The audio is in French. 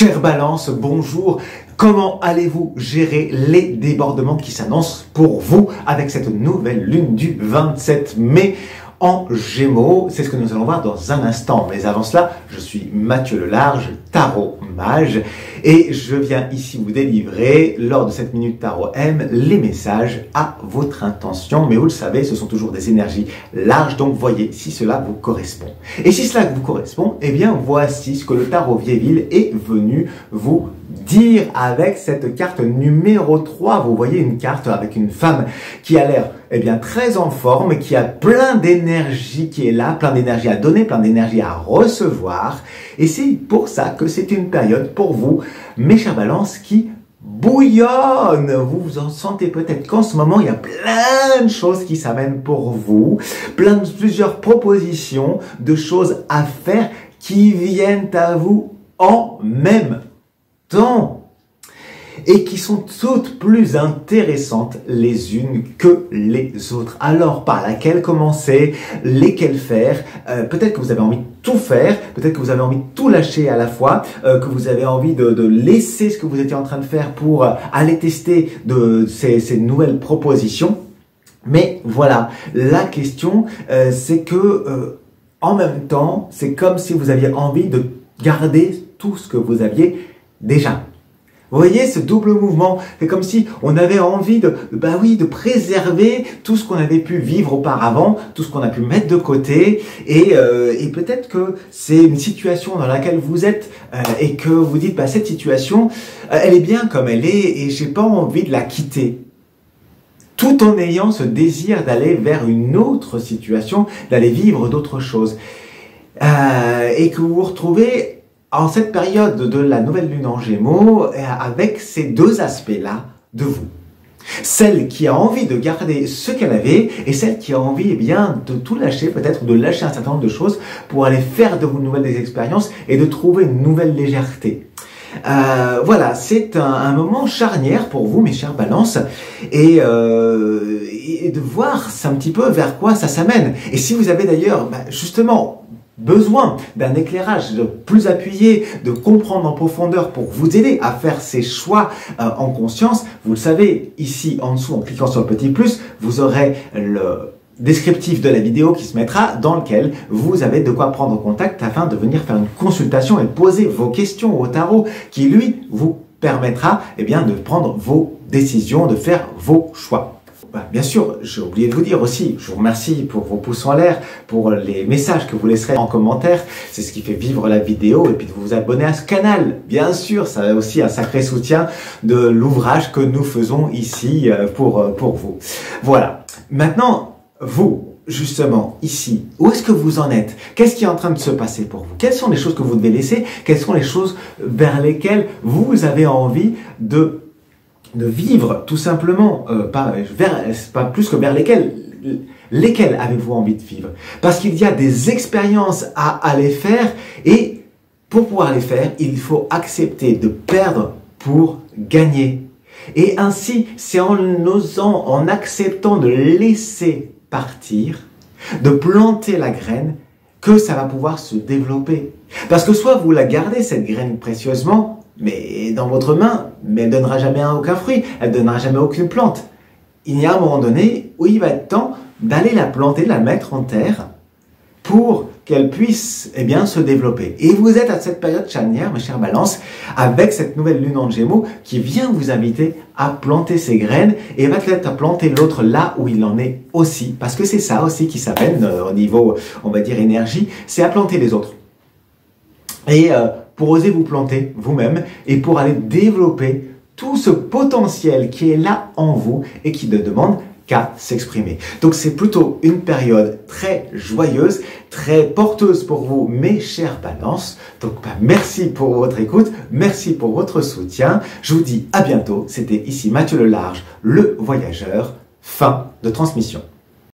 Chère Balance, bonjour. Comment allez-vous gérer les débordements qui s'annoncent pour vous avec cette nouvelle lune du 27 mai en Gémeaux? C'est ce que nous allons voir dans un instant. Mais avant cela, je suis Mathieu Lelarge, Tarot Mage, et je viens ici vous délivrer, lors de cette minute Tarot M, les messages à votre intention. Mais vous le savez, ce sont toujours des énergies larges, donc voyez si cela vous correspond. Et si cela vous correspond, eh bien voici ce que le Tarot Vieilleville est venu vous dire avec cette carte numéro 3. Vous voyez une carte avec une femme qui a l'air très en forme, qui a plein d'énergie qui est là, plein d'énergie à donner, plein d'énergie à recevoir. Et c'est pour ça que c'est une période pour vous, mes chers balances, qui bouillonne. Vous vous en sentez peut-être qu'en ce moment, il y a plein de choses qui s'amènent pour vous, plusieurs propositions de choses à faire qui viennent à vous en même temps et qui sont toutes plus intéressantes les unes que les autres. Alors, par laquelle commencer, lesquelles faire? Peut-être que vous avez envie de tout faire, peut-être que vous avez envie de tout lâcher à la fois, que vous avez envie de laisser ce que vous étiez en train de faire pour aller tester ces nouvelles propositions. Mais voilà, la question, c'est que en même temps, c'est comme si vous aviez envie de garder tout ce que vous aviez déjà. Vous voyez ce double mouvement, c'est comme si on avait envie de préserver tout ce qu'on avait pu vivre auparavant, tout ce qu'on a pu mettre de côté, et peut-être que c'est une situation dans laquelle vous êtes et que vous dites cette situation, elle est bien comme elle est et j'ai pas envie de la quitter. Tout en ayant ce désir d'aller vers une autre situation, d'aller vivre d'autres choses, et que vous vous retrouvez en cette période de la nouvelle lune en Gémeaux, avec ces deux aspects-là de vous. Celle qui a envie de garder ce qu'elle avait et celle qui a envie de tout lâcher, peut-être de lâcher un certain nombre de choses pour aller faire de nouvelles expériences et de trouver une nouvelle légèreté. Voilà, c'est un moment charnière pour vous, mes chers balances, et de voir un petit peu vers quoi ça s'amène. Et si vous avez d'ailleurs, justement, besoin d'un éclairage plus appuyé, de comprendre en profondeur pour vous aider à faire ces choix en conscience, vous le savez, ici en dessous, en cliquant sur le petit plus, vous aurez le descriptif de la vidéo qui se mettra, dans lequel vous avez de quoi prendre contact afin de venir faire une consultation et poser vos questions au tarot qui, lui, vous permettra de prendre vos décisions, de faire vos choix. Bien sûr, j'ai oublié de vous dire aussi, je vous remercie pour vos pouces en l'air, pour les messages que vous laisserez en commentaire. C'est ce qui fait vivre la vidéo, et puis de vous abonner à ce canal. Bien sûr, ça a aussi un sacré soutien de l'ouvrage que nous faisons ici pour vous. Voilà. Maintenant, vous, justement, ici, où est-ce que vous en êtes? Qu'est-ce qui est en train de se passer pour vous? Quelles sont les choses que vous devez laisser? Quelles sont les choses vers lesquelles vous avez envie de vivre, tout simplement, pas plus que vers lesquelles avez-vous envie de vivre? Parce qu'il y a des expériences à aller faire, et pour pouvoir les faire, il faut accepter de perdre pour gagner. Et ainsi, c'est en osant, en acceptant de laisser partir, de planter la graine, que ça va pouvoir se développer. Parce que soit vous la gardez, cette graine, précieusement, mais dans votre main, mais elle ne donnera jamais aucun fruit, elle ne donnera jamais aucune plante. Il y a un moment donné où il va être temps d'aller la planter, de la mettre en terre, pour qu'elle puisse se développer. Et vous êtes à cette période charnière, mes chers balances, avec cette nouvelle lune en Gémeaux qui vient vous inviter à planter ces graines, et va peut-être à planter l'autre là où il en est aussi. Parce que c'est ça aussi qui s'amène au niveau, on va dire, énergie, c'est à planter les autres. Et pour oser vous planter vous-même et pour aller développer tout ce potentiel qui est là en vous et qui ne demande qu'à s'exprimer. Donc c'est plutôt une période très joyeuse, très porteuse pour vous, mes chers balances. Donc merci pour votre écoute, merci pour votre soutien. Je vous dis à bientôt. C'était ici Mathieu Lelarge, le voyageur. Fin de transmission.